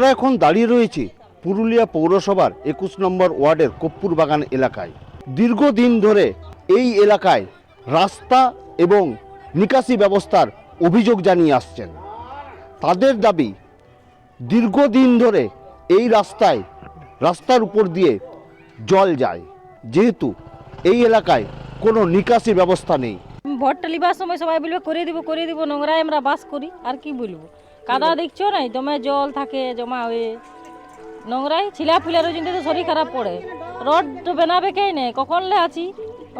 আমরা এখন দাঁড়িয়ে রয়েছি পুরুলিয়া পৌরসভার 21 নম্বর ওয়ার্ডের কপ্পুর বাগান এলাকায়। দীর্ঘদিন ধরে এই এলাকায় রাস্তা এবং নিকাশি ব্যবস্থার অভিযোগ জানিয়ে আসছেন। তাদের দাবি, দীর্ঘদিন ধরে এই রাস্তার উপর দিয়ে জল যায়, যেহেতু এই এলাকায় কোনো নিকাশি ব্যবস্থা নেই। ভোটটা লিবার সময় সবাই বলবে করে দিব, নোংরায় আমরা বাস করি, আর কি বলবো। কাদা দেখছো নাই, দমে জল থাকে জমা হয়ে, নোংরায় ছিলাপিলার জন্য তো শরীর খারাপ পড়ে। রোড বানাবে কে নেই, কখন আছি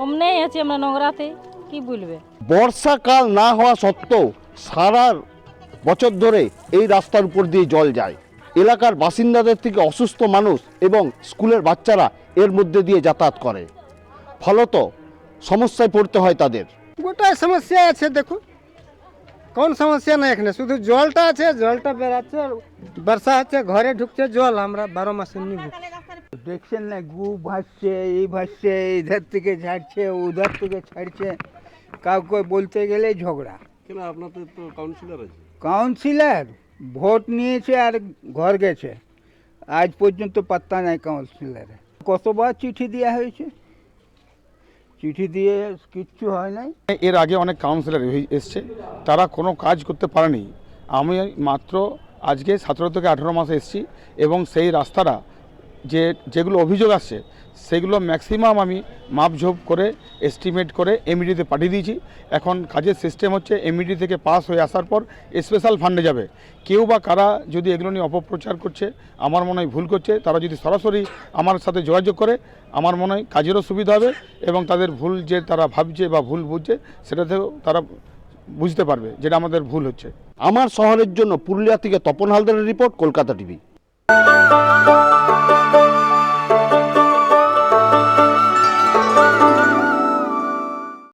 অমনেই আছি আমরা নোংরাতে, কি বলবে। বর্ষাকাল না হওয়া সত্ত্বেও সারা বছর ধরে এই রাস্তার উপর দিয়ে জল যায়। এলাকার বাসিন্দাদের থেকে অসুস্থ মানুষ এবং স্কুলের বাচ্চারা এর মধ্যে দিয়ে যাতায়াত করে, ফলত সমস্যায় পড়তে হয় তাদের। গোটাই সমস্যা আছে, দেখুন কোন সমস্যা নাই, এখানে শুধু জলটা আছে, জলটা বেড়াচ্ছে, বর্ষা হচ্ছে ঘরে ঢুকছে জল, আমরা 12 মাসে নিব। দেখছেন না, গু ভাসছে, এই ভাসছে, ইধার থেকে ছাড়ছে, উধার থেকে ছাড়ছে, কাউকে বলতে গেলে ঝগড়া। কেন আপনাদের তো কাউন্সিলর আছে? কাউন্সিলর ভোট নিয়েছে আর ঘর গেছে, আজ পর্যন্ত পাত্তা নাই কাউন্সিলরে। কতবার চিঠি দেওয়া হয়েছে, চিঠি দিয়ে কিচ্ছু হয় নাই। এর আগে অনেক কাউন্সিলর এসছে, তারা কোনো কাজ করতে পারেনি। আমি মাত্র আজকে 17 থেকে 18 মাসে এসেছি এবং সেই রাস্তাটা যেগুলো অভিযোগ আসছে সেগুলো ম্যাক্সিমাম আমি মাপঝোপ করে এস্টিমেট করে এমইডিতে পাঠিয়ে দিয়েছি। এখন কাজের সিস্টেম হচ্ছে এমইডি থেকে পাস হয়ে আসার পর স্পেশাল ফান্ডে যাবে। কেউ বা কারা যদি এগুলো নিয়ে অপপ্রচার করছে, আমার মনে হয় ভুল করছে, তারা যদি সরাসরি আমার সাথে যোগাযোগ করে আমার মনে হয় কাজেরও সুবিধা হবে এবং তাদের ভুল যে তারা ভাবছে বা ভুল বুঝছে সেটাতেও তারা বুঝতে পারবে যেটা আমাদের ভুল হচ্ছে। আমার শহরের জন্য পুরুলিয়া থেকে তপন হালদারের রিপোর্ট, কলকাতা টিভি।